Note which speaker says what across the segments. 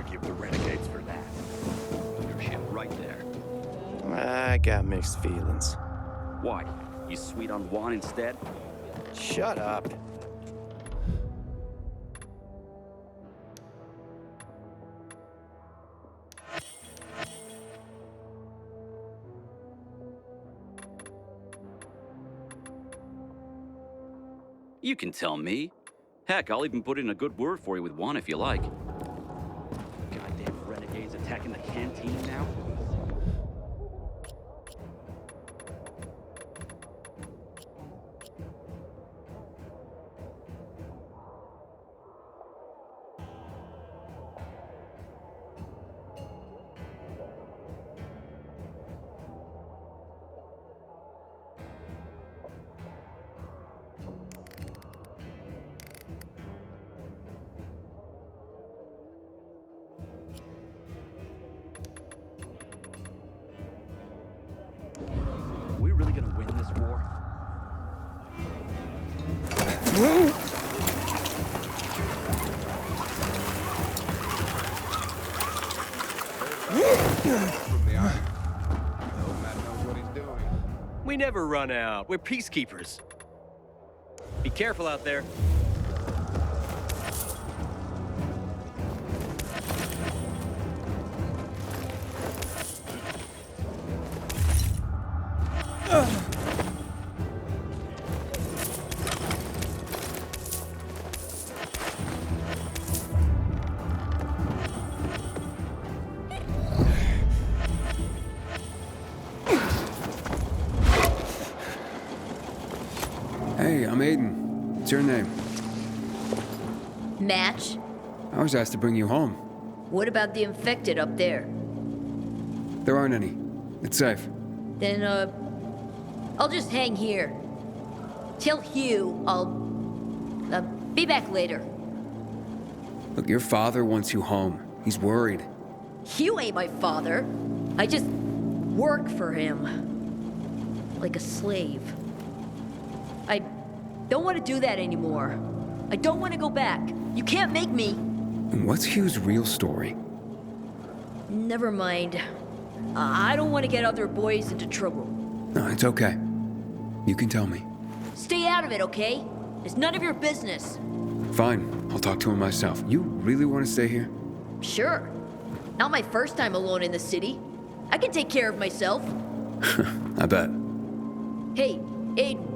Speaker 1: forgive the renegades for that.
Speaker 2: Leadership right there.
Speaker 3: I got mixed feelings.
Speaker 2: Why? You sweet on Juan instead?
Speaker 3: Shut up.
Speaker 2: You can tell me. Heck, I'll even put in a good word for you with Juan if you like. Goddamn renegades attacking the canteen now? Are we really gonna win this war?
Speaker 1: We never run out. We're peacekeepers. Be careful out there.
Speaker 4: Hey, I'm Aiden. What's your name?
Speaker 5: Match?
Speaker 4: I was asked to bring you home.
Speaker 5: What about the infected up there?
Speaker 4: There aren't any. It's safe.
Speaker 5: Then, I'll just hang here. Tell Hugh I'll, be back later.
Speaker 4: Look, your father wants you home. He's worried.
Speaker 5: Hugh ain't my father. I just work for him. Like a slave. I don't want to do that anymore. I don't want to go back. You can't make me.
Speaker 4: And what's Hugh's real story?
Speaker 5: Never mind. I don't want to get other boys into trouble.
Speaker 4: No, it's okay. You can tell me.
Speaker 5: Stay out of it, okay? It's none of your business.
Speaker 4: Fine, I'll talk to him myself. You really want to stay here?
Speaker 5: Sure. Not my first time alone in the city. I can take care of myself.
Speaker 4: I bet.
Speaker 5: Hey, Aiden.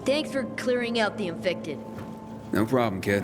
Speaker 5: Thanks for clearing out the infected.
Speaker 4: No problem, kid.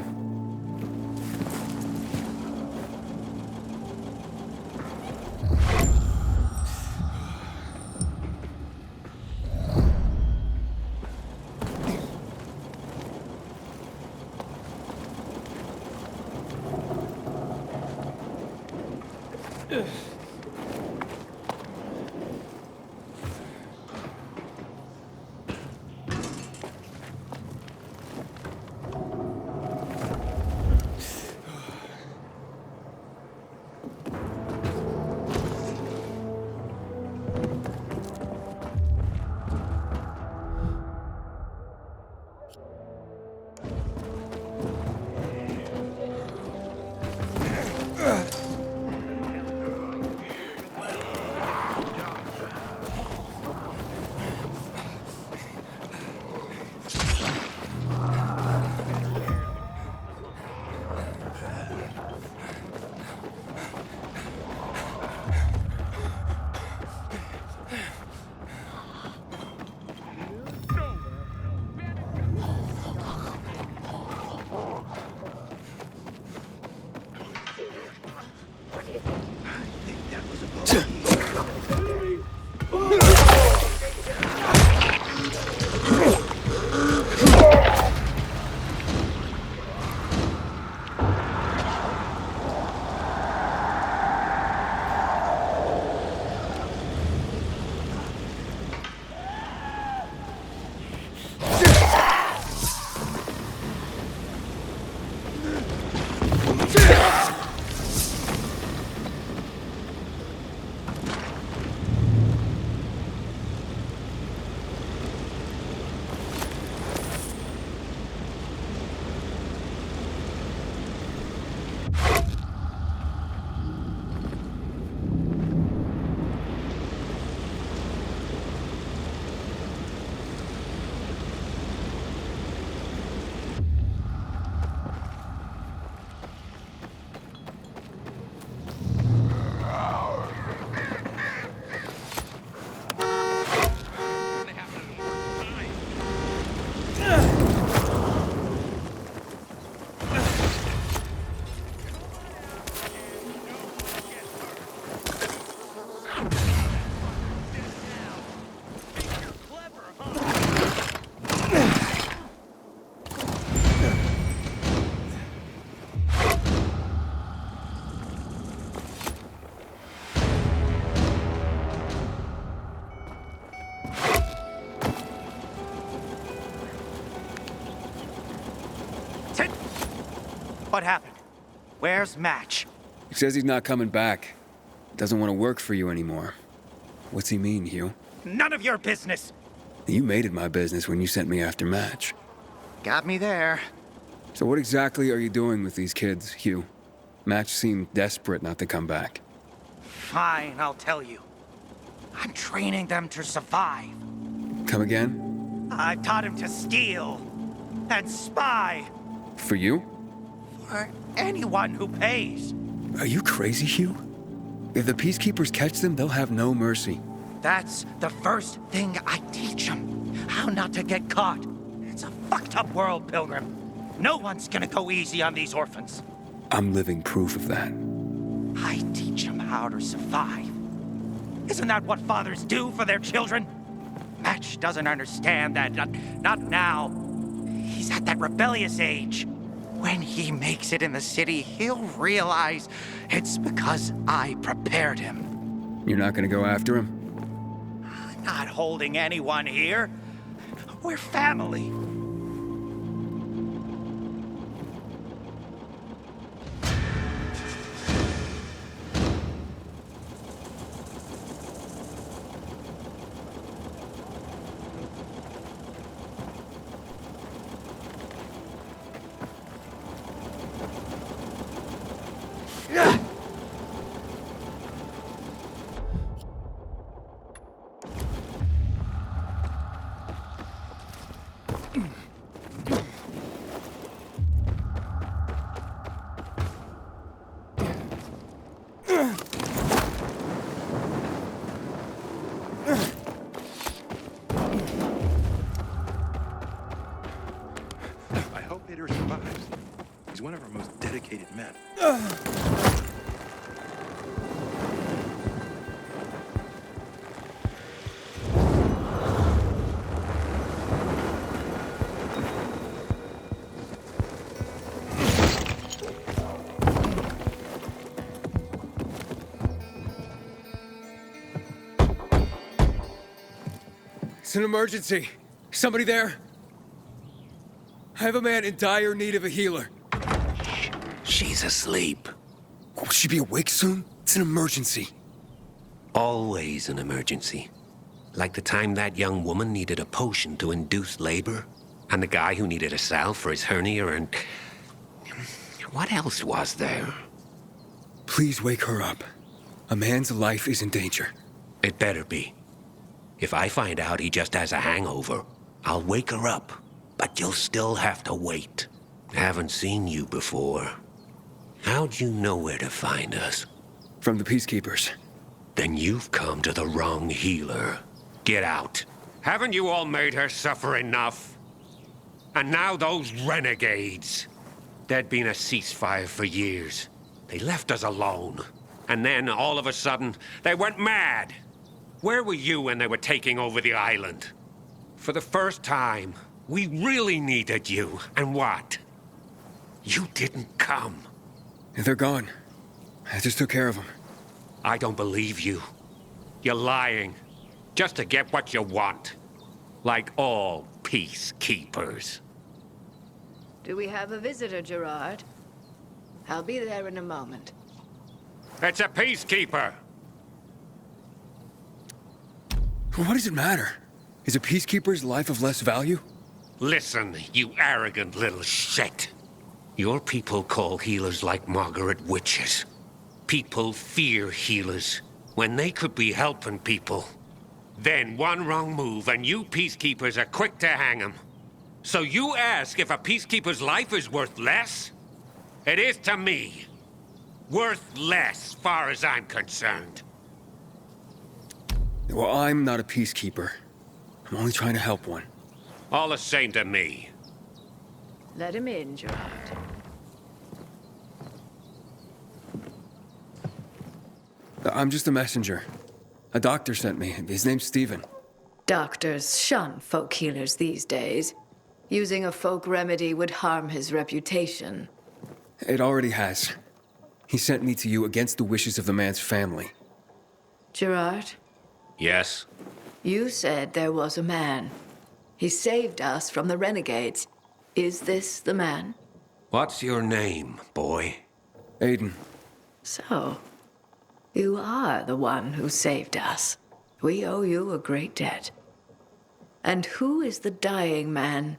Speaker 6: What happened? Where's Match?
Speaker 4: He says he's not coming back. Doesn't want to work for you anymore. What's he mean, Hugh?
Speaker 6: None of your business.
Speaker 4: You made it my business when you sent me after Match.
Speaker 6: Got me there.
Speaker 4: So what exactly are you doing with these kids, Hugh? Match seemed desperate not to come back.
Speaker 6: Fine, I'll tell you. I'm training them to survive.
Speaker 4: Come again?
Speaker 6: I've taught him to steal and spy
Speaker 4: For you?
Speaker 6: for anyone who pays.
Speaker 4: Are you crazy, Hugh? If the Peacekeepers catch them, they'll have no mercy.
Speaker 6: That's the first thing I teach them. How not to get caught. It's a fucked up world, Pilgrim. No one's gonna go easy on these orphans.
Speaker 4: I'm living proof of that.
Speaker 6: I teach them how to survive. Isn't that what fathers do for their children? Match doesn't understand that. Not now. He's at that rebellious age. When he makes it in the city, he'll realize it's because I prepared him.
Speaker 4: You're not gonna go after him?
Speaker 6: I'm not holding anyone here. We're family.
Speaker 7: I hope Vader survives. He's one of our most dedicated men.
Speaker 4: It's an emergency. Somebody there? I have a man in dire need of a healer.
Speaker 8: She's asleep.
Speaker 4: Will she be awake soon? It's an emergency.
Speaker 8: Always an emergency. Like the time that young woman needed a potion to induce labor, and the guy who needed a salve for his hernia, and... what else was there?
Speaker 4: Please wake her up. A man's life is in danger.
Speaker 8: It better be. If I find out he just has a hangover, I'll wake her up. But you'll still have to wait. Haven't seen you before. How'd you know where to find us?
Speaker 4: From the Peacekeepers.
Speaker 8: Then you've come to the wrong healer. Get out. Haven't you all made her suffer enough? And now those renegades. There'd been a ceasefire for years. They left us alone. And then, all of a sudden, they went mad. Where were you when they were taking over the island? For the first time, we really needed you. And what? You didn't come.
Speaker 4: They're gone. I just took care of them.
Speaker 8: I don't believe you. You're lying. Just to get what you want. Like all peacekeepers.
Speaker 9: Do we have a visitor, Gerard? I'll be there in a moment.
Speaker 8: It's a peacekeeper.
Speaker 4: What does it matter? Is a Peacekeeper's life of less value?
Speaker 8: Listen, you arrogant little shit. Your people call healers like Margaret witches. People fear healers when they could be helping people. Then one wrong move and you peacekeepers are quick to hang them. So you ask if a peacekeeper's life is worth less? It is to me. Worth less, far as I'm concerned.
Speaker 4: Well, I'm not a Peacekeeper. I'm only trying to help one.
Speaker 8: All the same to me.
Speaker 9: Let him in, Gerard.
Speaker 4: I'm just a messenger. A doctor sent me. His name's Stephen.
Speaker 9: Doctors shun folk healers these days. Using a folk remedy would harm his reputation.
Speaker 4: It already has. He sent me to you against the wishes of the man's family.
Speaker 9: Gerard,
Speaker 8: Yes?
Speaker 9: you said there was a man. He saved us from the renegades. Is this the man?
Speaker 8: What's your name, boy?
Speaker 4: Aiden.
Speaker 9: So, you are the one who saved us. We owe you a great debt. And who is the dying man?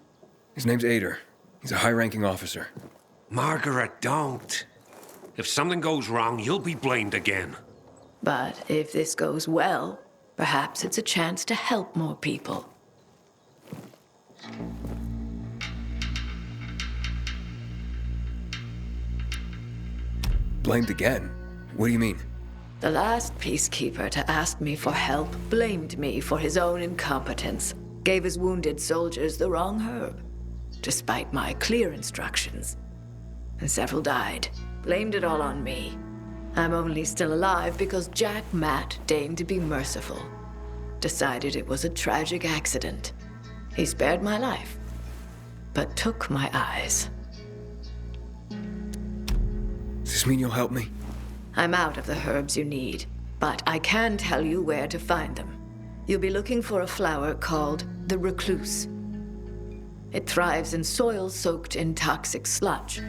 Speaker 4: His name's Ader. He's a high-ranking officer.
Speaker 8: Margaret, don't. If something goes wrong, you'll be blamed again.
Speaker 9: But if this goes well, perhaps it's a chance to help more people.
Speaker 4: Blamed again? What do you mean?
Speaker 9: The last peacekeeper to ask me for help blamed me for his own incompetence, gave his wounded soldiers the wrong herb, despite my clear instructions. And several died. Blamed it all on me. I'm only still alive because Jack Matt deigned to be merciful. Decided it was a tragic accident. He spared my life, but took my eyes.
Speaker 4: Does this mean you'll help me?
Speaker 9: I'm out of the herbs you need, but I can tell you where to find them. You'll be looking for a flower called the recluse. It thrives in soil soaked in toxic sludge.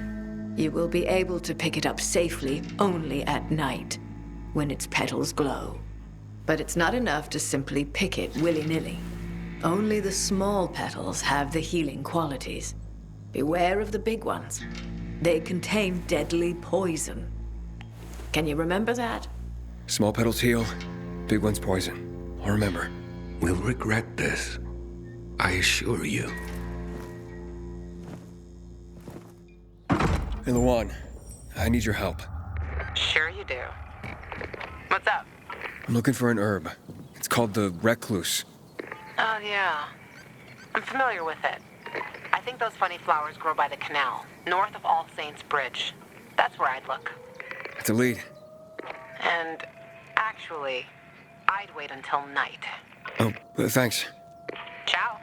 Speaker 9: You will be able to pick it up safely only at night, when its petals glow. But it's not enough to simply pick it willy-nilly. Only the small petals have the healing qualities. Beware of the big ones. They contain deadly poison. Can you remember that?
Speaker 4: Small petals heal, big ones poison. I'll remember.
Speaker 8: We'll regret this. I assure you.
Speaker 4: Hey, Lawan, I need your help.
Speaker 10: Sure you do. What's up?
Speaker 4: I'm looking for an herb. It's called the recluse.
Speaker 10: Oh, yeah. I'm familiar with it. I think those funny flowers grow by the canal, north of All Saints Bridge. That's where I'd look.
Speaker 4: That's a lead.
Speaker 10: And actually, I'd wait until night.
Speaker 4: Oh, thanks.
Speaker 10: Ciao.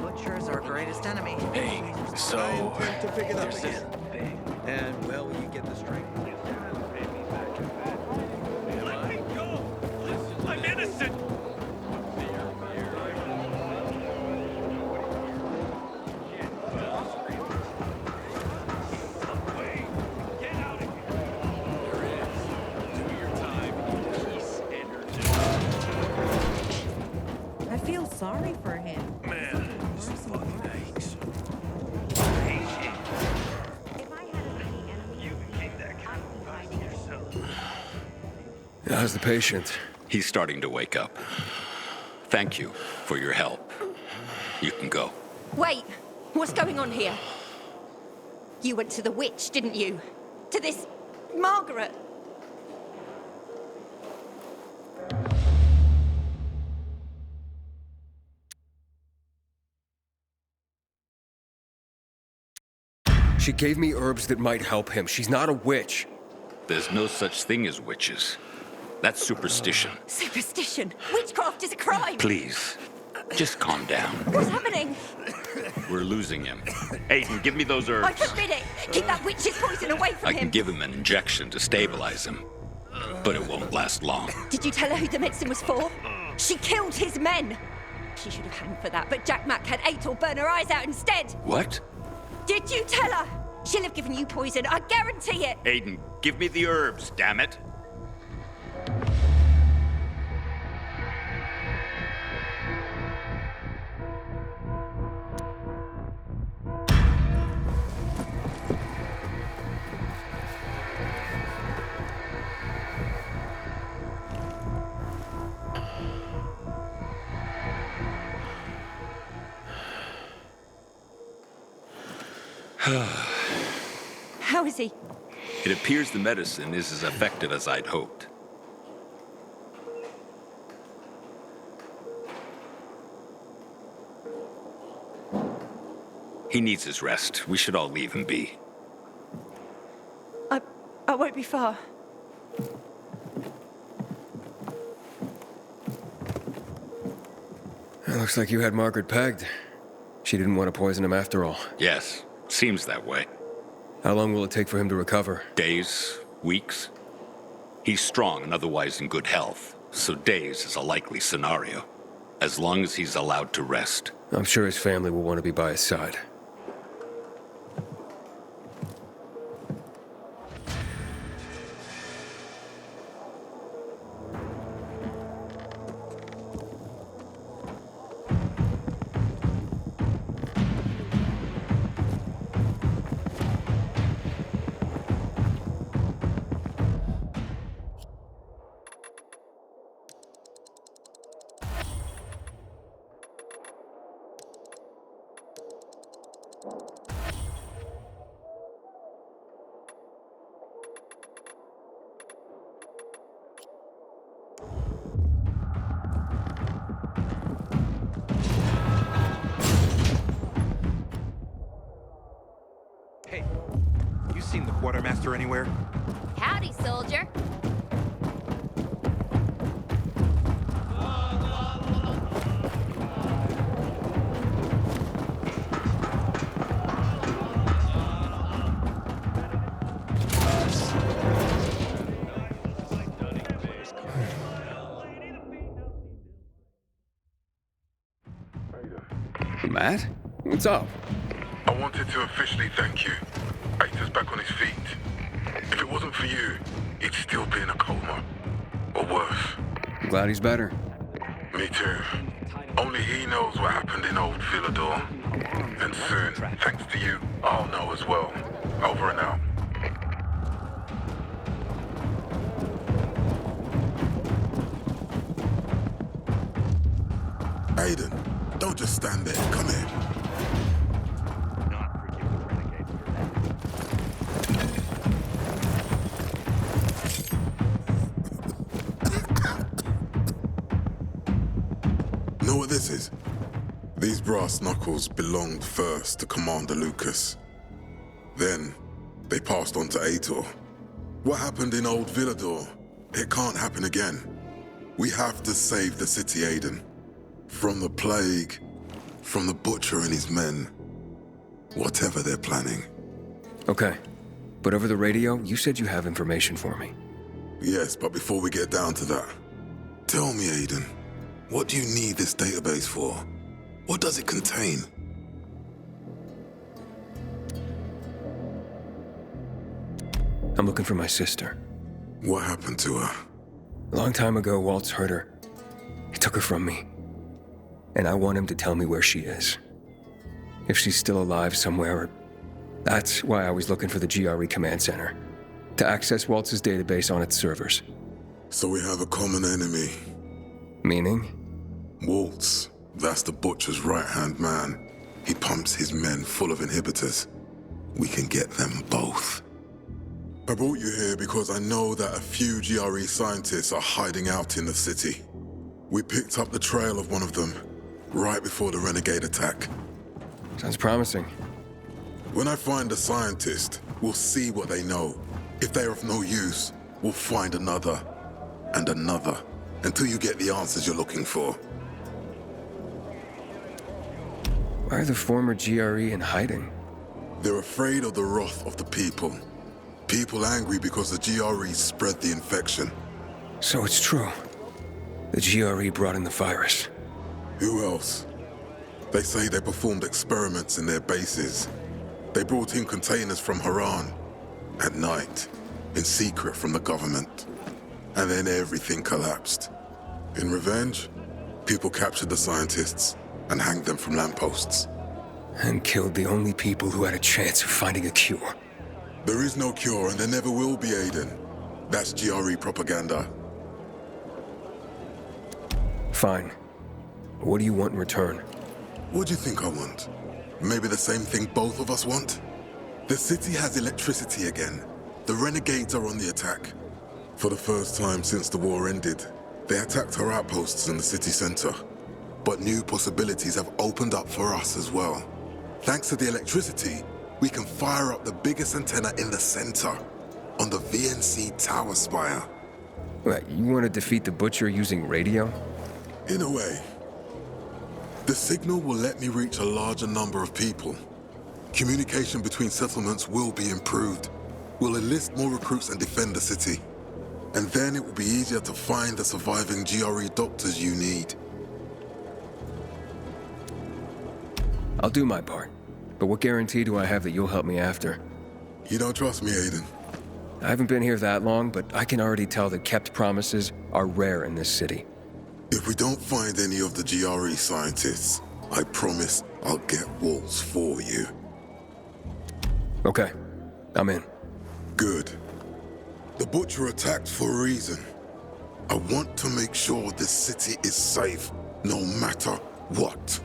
Speaker 10: Butcher's our greatest enemy.
Speaker 3: Hey, so...
Speaker 1: To pick it up again. And, well, you get the strength.
Speaker 8: Let me go! I'm innocent!
Speaker 11: I feel sorry for him.
Speaker 7: Man, this fucking aches. You became that kind of guy yourself.
Speaker 4: How's the patient?
Speaker 2: He's starting to wake up. Thank you for your help. You can go.
Speaker 5: Wait, what's going on here? You went to the witch, didn't you? To this Margaret?
Speaker 4: She gave me herbs that might help him. She's not a witch.
Speaker 2: There's no such thing as witches. That's superstition.
Speaker 5: Superstition. Witchcraft is a crime.
Speaker 2: Please, just calm down.
Speaker 5: What's happening?
Speaker 2: We're losing him. Aiden, give me those herbs.
Speaker 5: I forbid it. Keep that witch's poison away from
Speaker 2: I
Speaker 5: him.
Speaker 2: can give him an injection to stabilize him, but it won't last long.
Speaker 5: Did you tell her who the medicine was for? She killed his men. She should have hanged for that, but Jack Mack had Atel burn her eyes out instead.
Speaker 2: What?
Speaker 5: Did you tell her? She'll have given you poison, I guarantee it.
Speaker 2: Aiden, give me the herbs, damn it.
Speaker 5: How is he?
Speaker 2: It appears the medicine is as effective as I'd hoped. He needs his rest. We should all leave him be.
Speaker 5: I won't be far.
Speaker 4: It looks like you had Margaret pegged. She didn't want to poison him after all.
Speaker 2: Yes, seems that way.
Speaker 4: How long will it take for him to recover?
Speaker 2: Days, weeks. He's strong and otherwise in good health, so days is a likely scenario, as long as he's allowed to rest.
Speaker 4: I'm sure his family will want to be by his side.
Speaker 7: Hey, you seen the quartermaster anywhere?
Speaker 5: Howdy, soldier.
Speaker 4: Matt? What's up?
Speaker 12: I wanted to officially thank you. Aita's back on his feet. If it wasn't for you, he'd still be in a coma. Or worse.
Speaker 4: I'm glad he's better.
Speaker 12: Me too. Only he knows what happened in old Villador. And soon, thanks to you, I'll know as well. Over and out.
Speaker 13: Aiden, don't just stand there. Come here. Know what this is? These brass knuckles belonged first to Commander Lucas. Then, they passed on to Aitor. What happened in old Villador, it can't happen again. We have to save the city, Aiden. From the plague, from the Butcher and his men. Whatever they're planning.
Speaker 4: Okay. But over the radio, you said you have information for me.
Speaker 13: Yes, but before we get down to that, tell me, Aiden, what do you need this database for? What does it contain?
Speaker 4: I'm looking for my sister.
Speaker 13: What happened to her?
Speaker 4: A long time ago, Waltz hurt her. He took her from me. And I want him to tell me where she is. If she's still alive somewhere. That's why I was looking for the GRE command center. To access Waltz's database on its servers.
Speaker 13: So we have a common enemy.
Speaker 4: Meaning?
Speaker 13: Waltz. That's the Butcher's right-hand man. He pumps his men full of inhibitors. We can get them both. I brought you here because I know that a few GRE scientists are hiding out in the city. We picked up the trail of one of them right before the Renegade attack.
Speaker 4: Sounds promising.
Speaker 13: When I find a scientist, we'll see what they know. If they're of no use, we'll find another and another until you get the answers you're looking for.
Speaker 4: Why are the former GRE in hiding?
Speaker 13: They're afraid of the wrath of the people. People angry because the GRE spread the infection.
Speaker 4: So it's true. The GRE brought in the virus.
Speaker 13: Who else? They say they performed experiments in their bases. They brought in containers from Haran at night, in secret from the government. And then everything collapsed. In revenge, people captured the scientists and hanged them from lampposts.
Speaker 4: And killed the only people who had a chance of finding a cure.
Speaker 13: There is no cure, and there never will be, Aiden. That's GRE propaganda.
Speaker 4: Fine. What do you want in return?
Speaker 13: What do you think I want? Maybe the same thing both of us want? The city has electricity again. The Renegades are on the attack. For the first time since the war ended, they attacked our outposts in the city center. But new possibilities have opened up for us as well. Thanks to the electricity, we can fire up the biggest antenna in the center, on the VNC tower spire.
Speaker 4: What, you want to defeat the Butcher using radio?
Speaker 13: In a way. The signal will let me reach a larger number of people. Communication between settlements will be improved. We'll enlist more recruits and defend the city. And then it will be easier to find the surviving GRE doctors you need.
Speaker 4: I'll do my part. But what guarantee do I have that you'll help me after?
Speaker 13: You don't trust me, Aiden?
Speaker 4: I haven't been here that long, but I can already tell that kept promises are rare in this city.
Speaker 13: If we don't find any of the GRE scientists, I promise I'll get Waltz for you.
Speaker 4: Okay, I'm in.
Speaker 13: Good. The Butcher attacked for a reason. I want to make sure this city is safe, no matter what.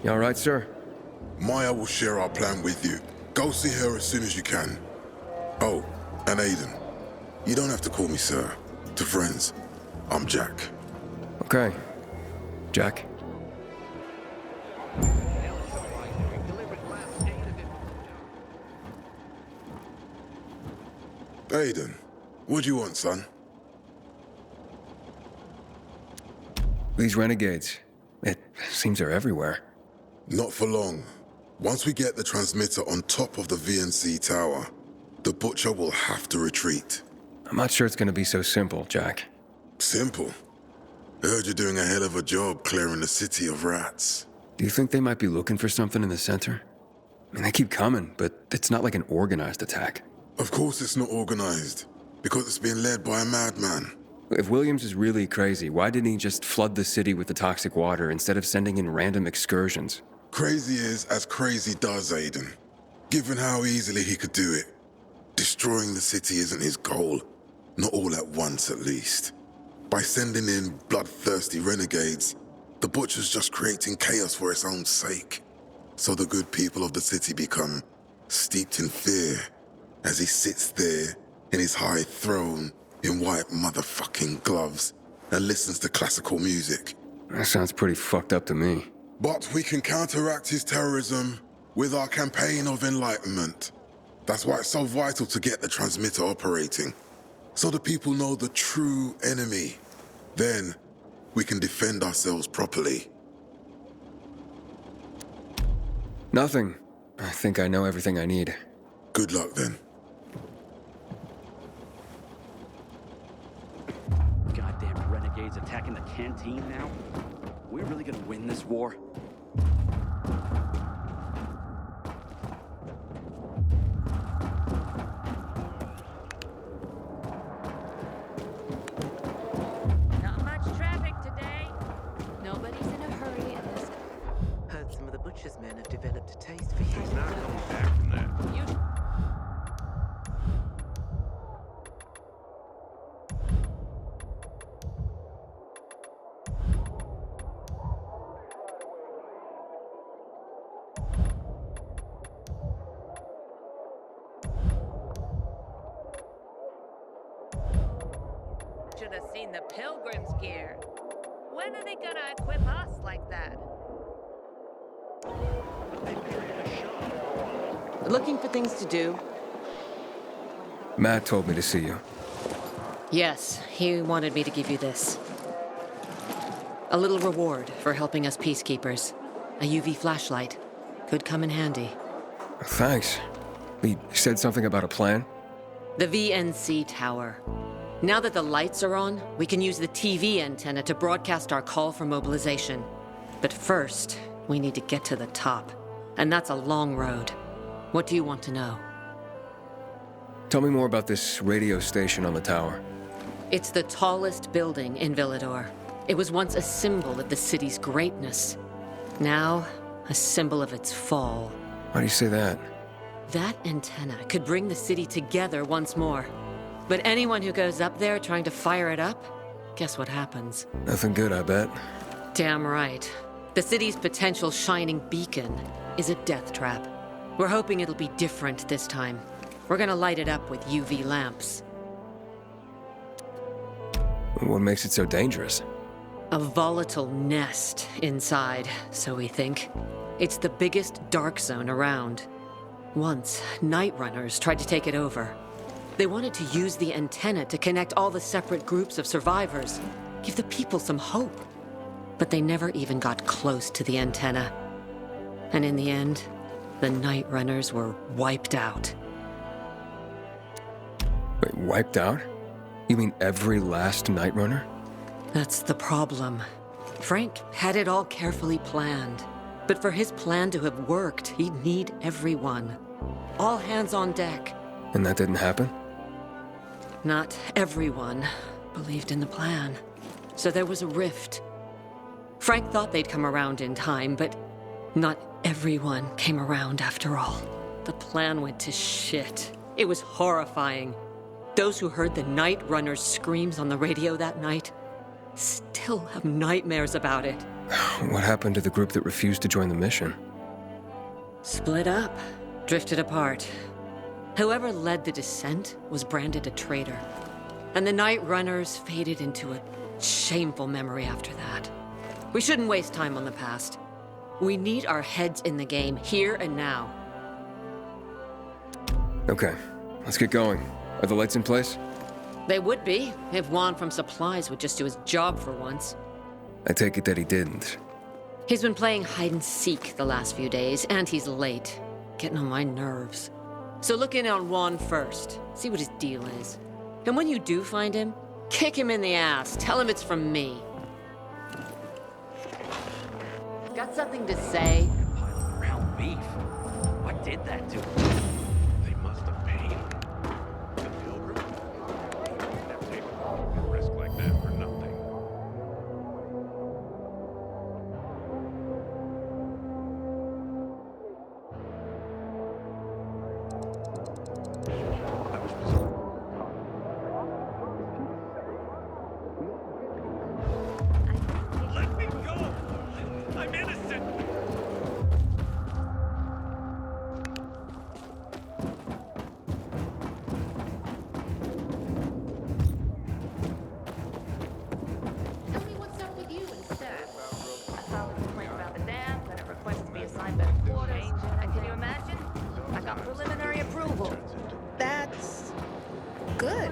Speaker 4: You all right, sir?
Speaker 13: Maya will share our plan with you. Go see her as soon as you can. Oh, and Aiden, you don't have to call me sir. To friends, I'm Jack.
Speaker 4: Okay. Jack.
Speaker 13: Aiden, what do you want, son?
Speaker 4: These renegades. It seems they're everywhere.
Speaker 13: Not for long. Once we get the transmitter on top of the VNC tower, the Butcher will have to retreat.
Speaker 4: I'm not sure it's gonna be so simple, Jack.
Speaker 13: Simple? I heard you're doing a hell of a job clearing the city of rats.
Speaker 4: Do you think they might be looking for something in the center? I mean, they keep coming, but it's not like an organized attack.
Speaker 13: Of course it's not organized, because it's being led by a madman.
Speaker 4: If Williams is really crazy, why didn't he just flood the city with the toxic water instead of sending in random excursions?
Speaker 13: Crazy is as crazy does, Aiden. Given how easily he could do it. Destroying the city isn't his goal. Not all at once, at least. By sending in bloodthirsty renegades, the Butcher's just creating chaos for its own sake. So the good people of the city become steeped in fear as he sits there in his high throne in white motherfucking gloves and listens to classical music.
Speaker 4: That sounds pretty fucked up to me.
Speaker 13: But we can counteract his terrorism with our campaign of enlightenment. That's why it's so vital to get the transmitter operating, so the people know the true enemy. Then, we can defend ourselves properly.
Speaker 4: Nothing. I think I know everything I need.
Speaker 13: Good luck, then.
Speaker 2: Goddamn renegades attacking the canteen now? We're really gonna win this war?
Speaker 11: Not much traffic today.
Speaker 5: Nobody's in a hurry in this.
Speaker 10: Heard some of the butcher's men have developed a taste for you.
Speaker 7: He's not coming back from that.
Speaker 11: Should have seen the Pilgrim's gear. When are they gonna equip us like that?
Speaker 10: Looking for things to do?
Speaker 4: Matt told me to see you.
Speaker 14: Yes, he wanted me to give you this. A little reward for helping us peacekeepers. A UV flashlight. Could come in handy.
Speaker 4: Thanks. He said something about a plan?
Speaker 14: The VNC tower. Now that the lights are on, we can use the TV antenna to broadcast our call for mobilization. But first, we need to get to the top. And that's a long road. What do you want to know?
Speaker 4: Tell me more about this radio station on the tower.
Speaker 14: It's the tallest building in Villador. It was once a symbol of the city's greatness. Now, a symbol of its fall.
Speaker 4: Why do you say that?
Speaker 14: That antenna could bring the city together once more. But anyone who goes up there trying to fire it up, guess what happens?
Speaker 4: Nothing good, I bet.
Speaker 14: Damn right. The city's potential shining beacon is a death trap. We're hoping it'll be different this time. We're gonna light it up with UV lamps.
Speaker 4: What makes it so dangerous?
Speaker 14: A volatile nest inside, so we think. It's the biggest dark zone around. Once, Night Runners tried to take it over. They wanted to use the antenna to connect all the separate groups of survivors, give the people some hope. But they never even got close to the antenna. And in the end, the Night Runners were wiped out.
Speaker 4: Wait, wiped out? You mean every last Night Runner?
Speaker 14: That's the problem. Frank had it all carefully planned. But for his plan to have worked, he'd need everyone. All hands on deck.
Speaker 4: And that didn't happen?
Speaker 14: Not everyone believed in the plan. So there was a rift. Frank thought they'd come around in time, but not everyone came around after all. The plan went to shit. It was horrifying. Those who heard the Night Runners' screams on the radio that night still have nightmares about it.
Speaker 4: What happened to the group that refused to join the mission?
Speaker 14: Split up, drifted apart. Whoever led the descent was branded a traitor. And the Night Runners faded into a shameful memory after that. We shouldn't waste time on the past. We need our heads in the game, here and now.
Speaker 4: Okay, let's get going. Are the lights in place?
Speaker 14: They would be, if Juan from Supplies would just do his job for once.
Speaker 4: I take it that he didn't.
Speaker 14: He's been playing hide and seek the last few days, and he's late. Getting on my nerves. So look in on Juan first. See what his deal is. And when you do find him, kick him in the ass. Tell him it's from me. Got something to say?
Speaker 1: Pile of ground beef. What did that to him?
Speaker 7: They must have paid him. The Pilgrim? That paper a risk like that for nothing.
Speaker 1: Let me go! I'm innocent!
Speaker 11: Tell me what's up with you instead. I filed a complaint about the dam, then a request to be assigned better quarters. And can you imagine? I got preliminary approval.
Speaker 15: That's good,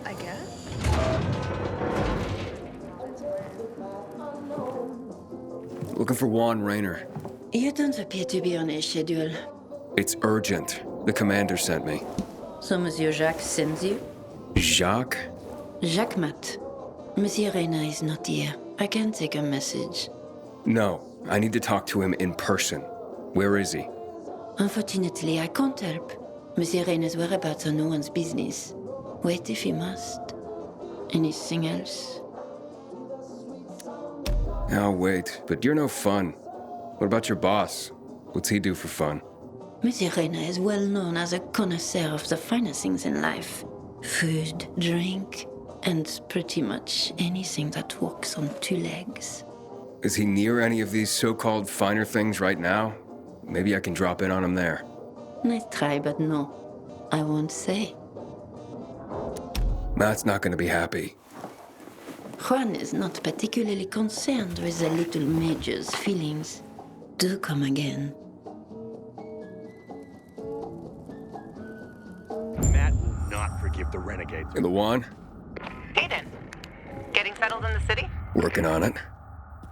Speaker 15: I guess.
Speaker 4: Looking for Juan Raynor.
Speaker 16: You don't appear to be on a schedule.
Speaker 4: It's urgent. The commander sent me.
Speaker 16: So Monsieur Jacques sends you?
Speaker 4: Jacques?
Speaker 16: Jacques Mat. Monsieur Reyna is not here. I can take a message.
Speaker 4: No, I need to talk to him in person. Where is he?
Speaker 16: Unfortunately, I can't help. Monsieur Reyna's whereabouts are no one's business. Wait if he must. Anything else?
Speaker 4: I'll wait, but you're no fun. What about your boss? What's he do for fun?
Speaker 16: Monsieur Reyna is well known as a connoisseur of the finer things in life. Food, drink, and pretty much anything that walks on two legs.
Speaker 4: Is he near any of these so-called finer things right now? Maybe I can drop in on him there.
Speaker 16: Nice try, but no. I won't say.
Speaker 4: Matt's not gonna be happy.
Speaker 16: Juan is not particularly concerned with the little major's feelings. Do come again.
Speaker 1: Matt will not forgive the renegades.
Speaker 4: And the Juan?
Speaker 10: Aiden, getting settled in the city?
Speaker 4: Working on it.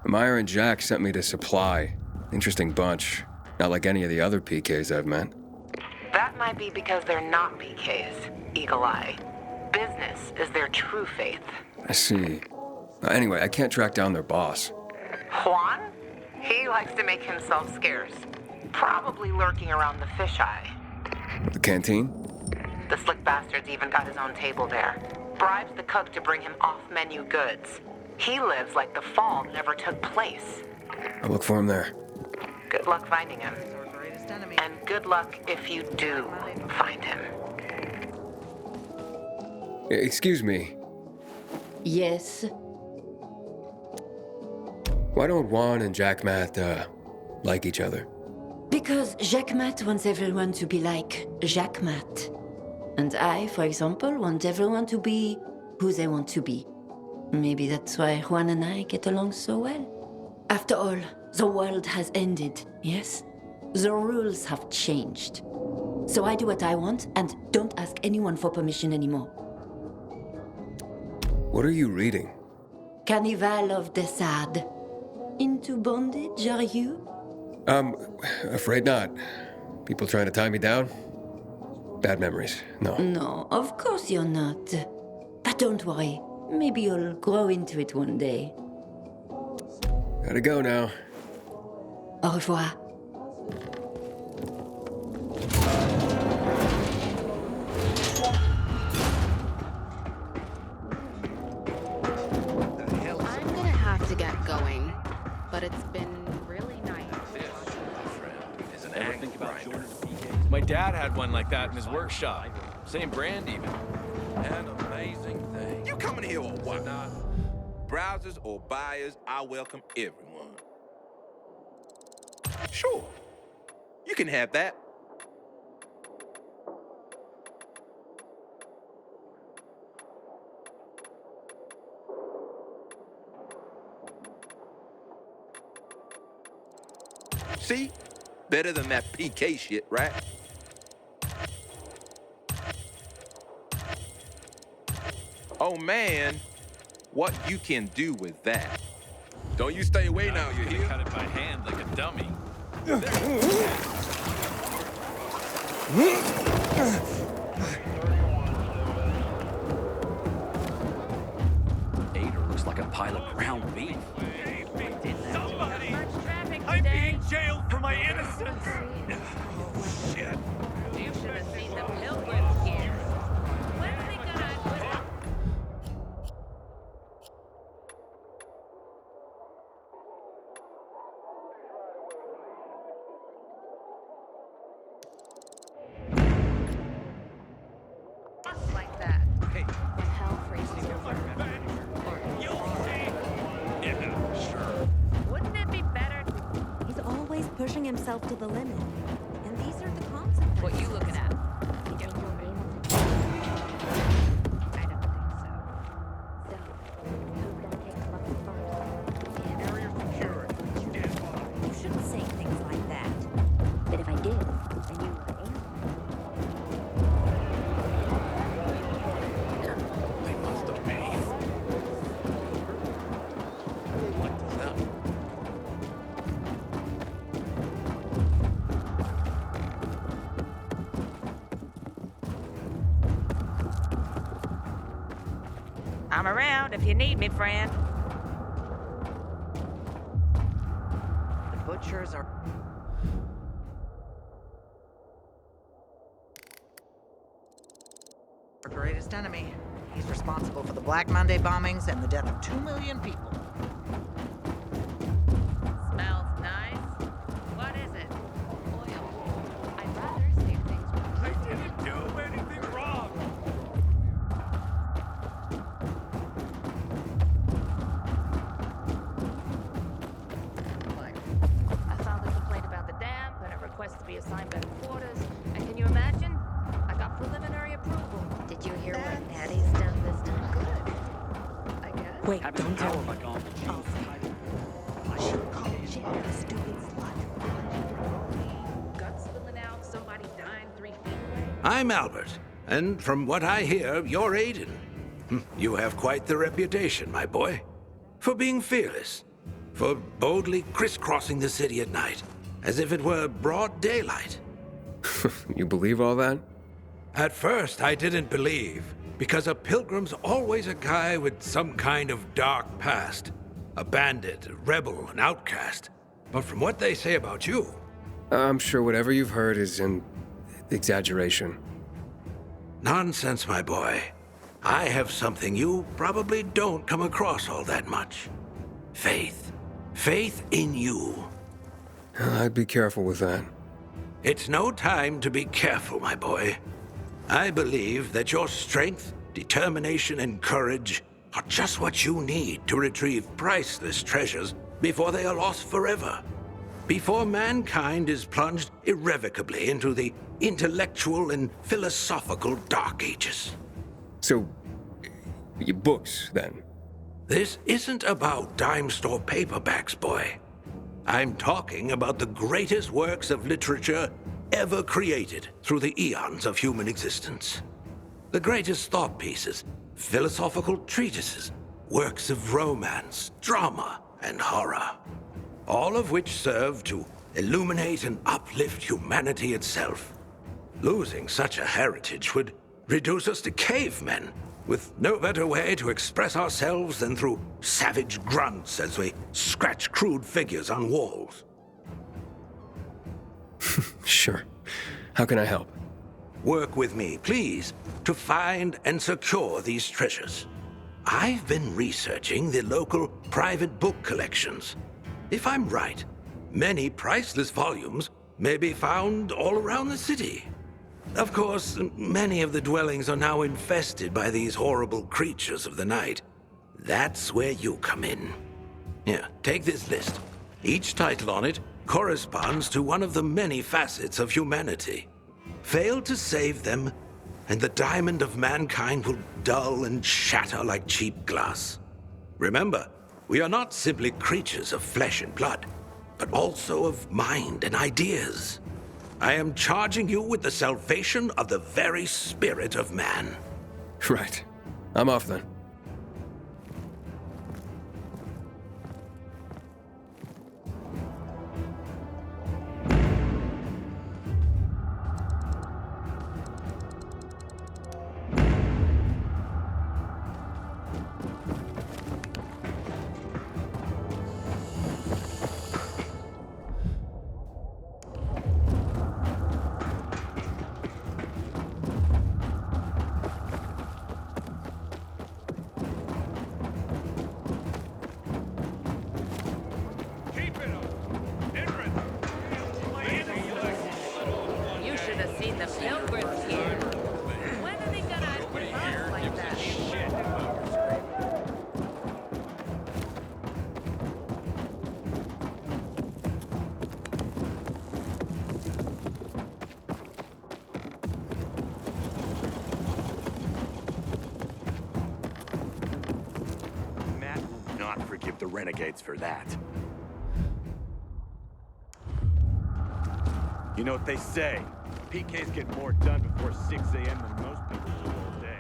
Speaker 4: Meyer and Jack sent me to Supply. Interesting bunch. Not like any of the other PKs I've met.
Speaker 10: That might be because they're not PKs, Eagle Eye. Business is their true faith.
Speaker 4: I see. Anyway, I can't track down their boss.
Speaker 10: Juan? He likes to make himself scarce. Probably lurking around the fisheye.
Speaker 4: The canteen?
Speaker 10: The slick bastard's even got his own table there. Bribes the cook to bring him off-menu goods. He lives like the fall never took place.
Speaker 4: I'll look for him there.
Speaker 10: Good luck finding him. And good luck if you do find him.
Speaker 4: Excuse me.
Speaker 16: Yes?
Speaker 4: Why don't Juan and Jack Matt, like each other?
Speaker 16: Because Jacques Mat wants everyone to be like Jacques Mat. And I, for example, want everyone to be who they want to be. Maybe that's why Juan and I get along so well. After all, the world has ended, yes? The rules have changed. So I do what I want and don't ask anyone for permission anymore.
Speaker 4: What are you reading?
Speaker 16: Carnival of Desade. Into bondage, are you?
Speaker 4: Afraid not. People trying to tie me down? Bad memories, no.
Speaker 16: No, of course you're not. But don't worry. Maybe you'll grow into it one day.
Speaker 4: Gotta go now.
Speaker 16: Au revoir.
Speaker 11: I'm gonna have to get going, but it's been really nice.
Speaker 1: Ever think about joining the PKs?
Speaker 17: My dad had one like that in his workshop. Same brand even.
Speaker 18: An amazing thing. You coming here or what? Browsers or buyers, I welcome everyone. Sure. You can have that. See? Better than that PK shit, right? Oh man, what you can do with that. Don't you stay away now, you hear?
Speaker 17: Cut it by hand like a dummy.
Speaker 2: looks like a pile of ground beef.
Speaker 11: Somebody!
Speaker 6: I'm being jailed for my innocence!
Speaker 11: Shit. You should have seen the pilgrims here. When are they gonna... like that.
Speaker 18: Hey.
Speaker 11: When hell freezes over.
Speaker 18: Yeah, sure.
Speaker 11: Wouldn't it be better to...
Speaker 19: He's always pushing himself to the limit. And these are the consequences.
Speaker 11: What you looking at?
Speaker 19: I don't think so. So, who's gonna take him up first?
Speaker 18: Area secured. Stand by.
Speaker 19: You shouldn't say things like that. But if I did, then you would answer.
Speaker 18: They must have paid. What does that mean?
Speaker 10: I'm around if you need me, friend. The butchers are... our greatest enemy. He's responsible for the Black Monday bombings and the death of 2 million people.
Speaker 11: Smells nice. What is it? Oil. I'd rather save things with...
Speaker 6: I didn't do anything wrong!
Speaker 11: I found a complaint about the damp and a request to be assigned better quarters. And can you imagine? I got preliminary approval.
Speaker 19: Did you hear what Patty's done this time?
Speaker 15: Good. I guess.
Speaker 14: Wait,
Speaker 2: Having
Speaker 14: don't
Speaker 2: power
Speaker 14: tell
Speaker 2: back
Speaker 14: me.
Speaker 2: on.
Speaker 19: Oh, shit, you stupid slut.
Speaker 11: Guts spilling out, somebody dying 3 feet away.
Speaker 20: I'm Albert, and from what I hear, you're Aiden. You have quite the reputation, my boy, for being fearless, for boldly crisscrossing the city at night, as if it were broad daylight.
Speaker 4: You believe all that?
Speaker 20: At first, I didn't believe, because a pilgrim's always a guy with some kind of dark past. A bandit, a rebel, an outcast. But from what they say about you...
Speaker 4: I'm sure whatever you've heard is an exaggeration.
Speaker 20: Nonsense, my boy. I have something you probably don't come across all that much. Faith. Faith in you.
Speaker 4: I'd be careful with that.
Speaker 20: It's no time to be careful, my boy. I believe that your strength, determination, and courage are just what you need to retrieve priceless treasures before they are lost forever. Before mankind is plunged irrevocably into the intellectual and philosophical Dark Ages.
Speaker 4: So, your books, then?
Speaker 20: This isn't about dime store paperbacks, boy. I'm talking about the greatest works of literature ever created through the eons of human existence. The greatest thought pieces, philosophical treatises, works of romance, drama, and horror. All of which serve to illuminate and uplift humanity itself. Losing such a heritage would reduce us to cavemen, with no better way to express ourselves than through savage grunts as we scratch crude figures on walls.
Speaker 4: Sure. How can I help?
Speaker 20: Work with me, please, to find and secure these treasures. I've been researching the local private book collections. If I'm right, many priceless volumes may be found all around the city. Of course, many of the dwellings are now infested by these horrible creatures of the night. That's where you come in. Here, take this list. Each title on it corresponds to one of the many facets of humanity. Fail to save them, and the diamond of mankind will dull and shatter like cheap glass. Remember, we are not simply creatures of flesh and blood, but also of mind and ideas. I am charging you with the salvation of the very spirit of man.
Speaker 4: Right. I'm off then.
Speaker 7: not forgive the renegades for that. You know what they say? PKs get more done before 6 a.m. than most people do all day.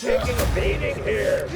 Speaker 21: Taking a beating here.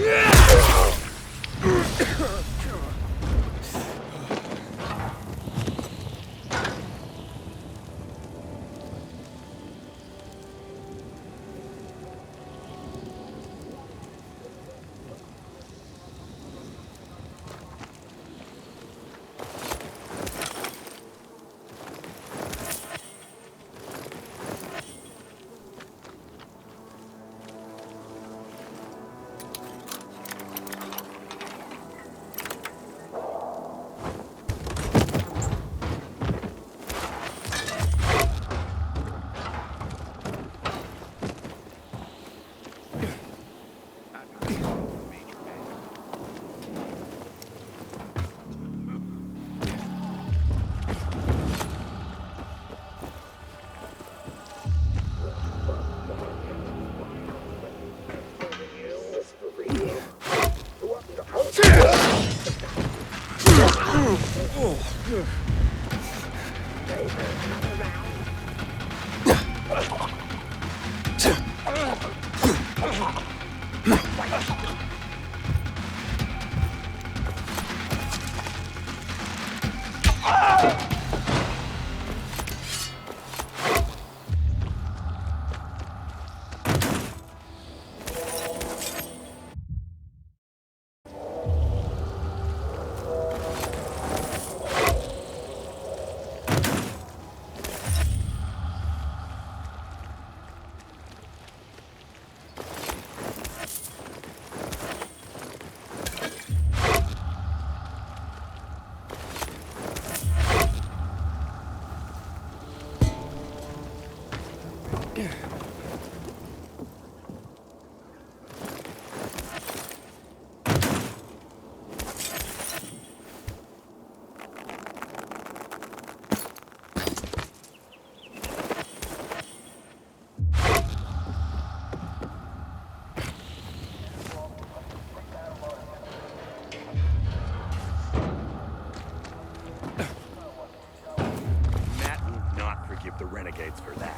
Speaker 7: forgive the renegades for that.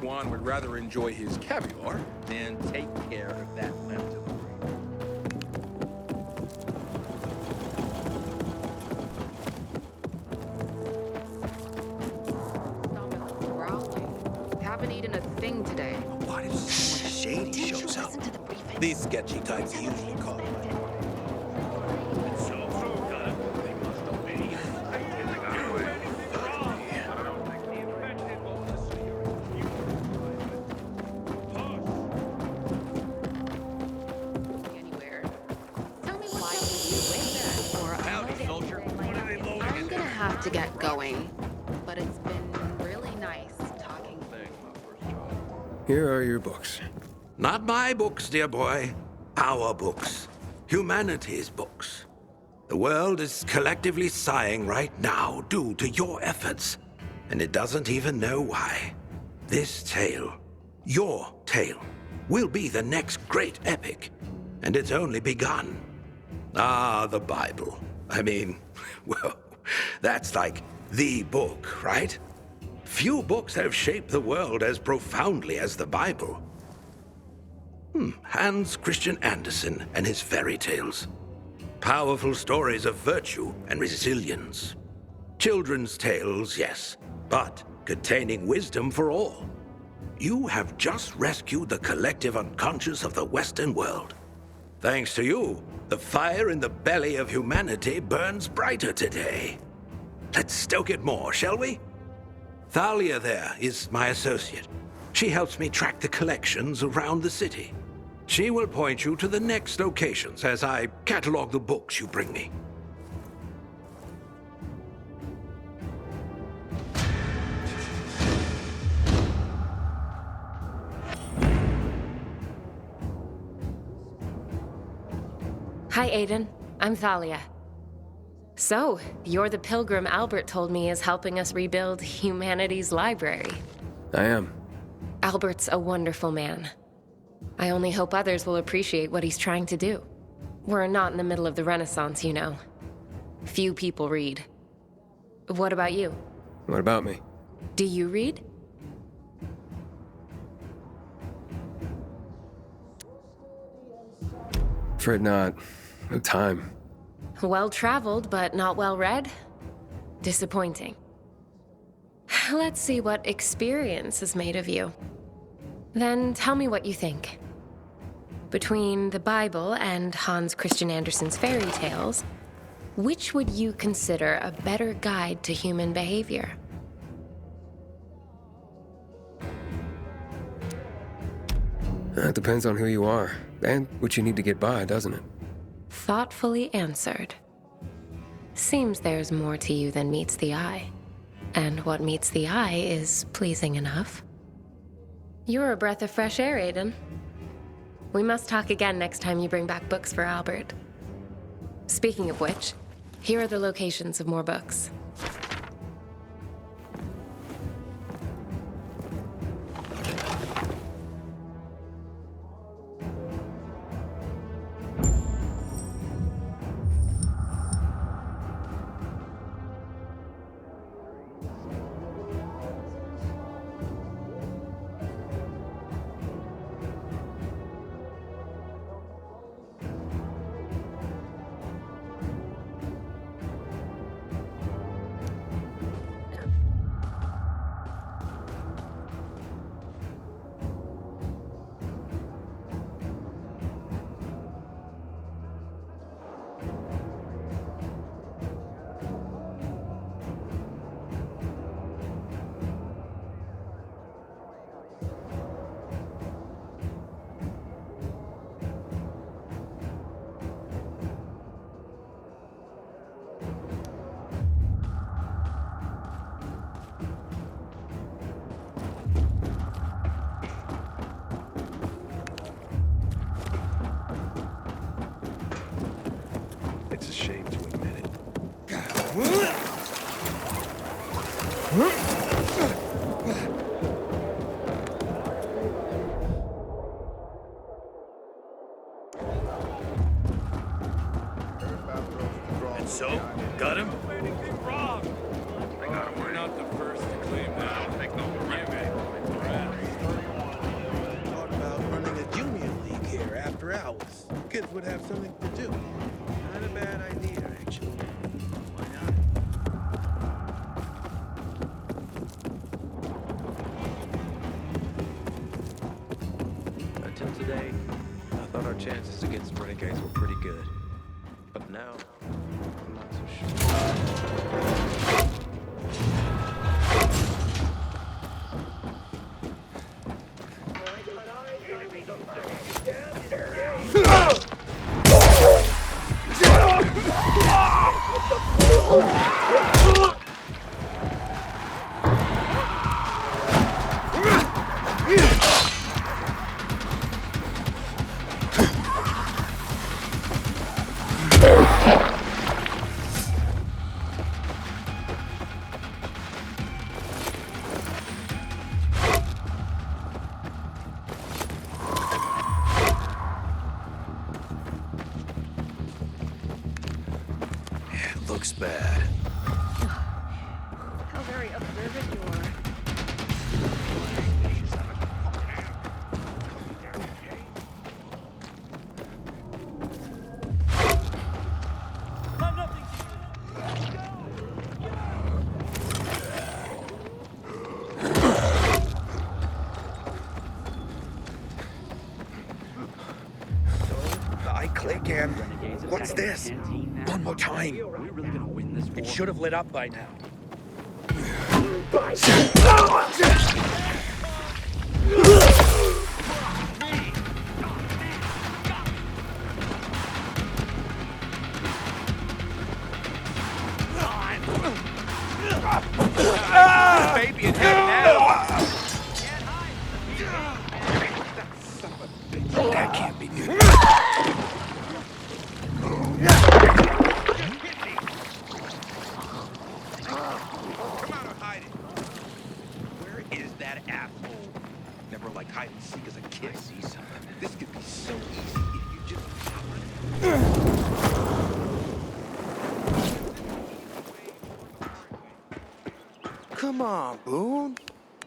Speaker 7: Juan would rather enjoy his caviar than take care of that lantern.
Speaker 11: Haven't eaten a thing today.
Speaker 3: What if someone shady shows up? These sketchy types usually call it.
Speaker 11: I'm gonna have to get going, but it's been really nice talking.
Speaker 4: Here are your books.
Speaker 20: Not my books, dear boy. Our books. Humanity's books. The world is collectively sighing right now due to your efforts, and it doesn't even know why. This tale, your tale, will be the next great epic, and it's only begun. Ah, the Bible. I mean, well, that's like the book, right? Few books have shaped the world as profoundly as the Bible. Hans Christian Andersen and his fairy tales. Powerful stories of virtue and resilience. Children's tales, yes, but containing wisdom for all. You have just rescued the collective unconscious of the Western world. Thanks to you, the fire in the belly of humanity burns brighter today. Let's stoke it more, shall we? Thalia there is my associate. She helps me track the collections around the city. She will point you to the next locations as I catalog the books you bring me.
Speaker 9: Hi, Aiden. I'm Thalia. So, you're the pilgrim Albert told me is helping us rebuild humanity's library.
Speaker 4: I am.
Speaker 9: Albert's a wonderful man. I only hope others will appreciate what he's trying to do. We're not in the middle of the Renaissance, you know. Few people read. What about you?
Speaker 4: What about me?
Speaker 9: Do you read?
Speaker 4: Afraid not. No time.
Speaker 9: Well-traveled, but not well-read? Disappointing. Let's see what experience is made of you. Then tell me what you think. Between the Bible and Hans Christian Andersen's fairy tales, which would you consider a better guide to human behavior?
Speaker 4: It depends on who you are, and what you need to get by, doesn't it?
Speaker 9: Thoughtfully answered. Seems there's more to you than meets the eye. And what meets the eye is pleasing enough. You're a breath of fresh air, Aiden. We must talk again next time you bring back books for Albert. Speaking of which, here are the locations of more books.
Speaker 1: So, got him?
Speaker 17: We're not the first to claim that. I don't think no
Speaker 3: Thought about running a junior league here after hours. Kids would have something to do. Not a bad idea, actually. Why not?
Speaker 18: Until today, I thought our chances against renegades were pretty good. But now, I'm not so sure.
Speaker 1: Looks bad.
Speaker 11: How very observant you are.
Speaker 6: I click and... What's this? One more time. It should have lit up by now.
Speaker 18: Baby in here now!
Speaker 6: That can't be good.
Speaker 18: Where is that asshole? Never liked hide and seek as a kid. I see something. This could be so easy if you just...
Speaker 8: Come on, Boone.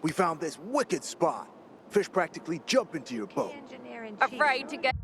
Speaker 8: We found this wicked spot. Fish practically jump into your boat.
Speaker 11: Afraid to get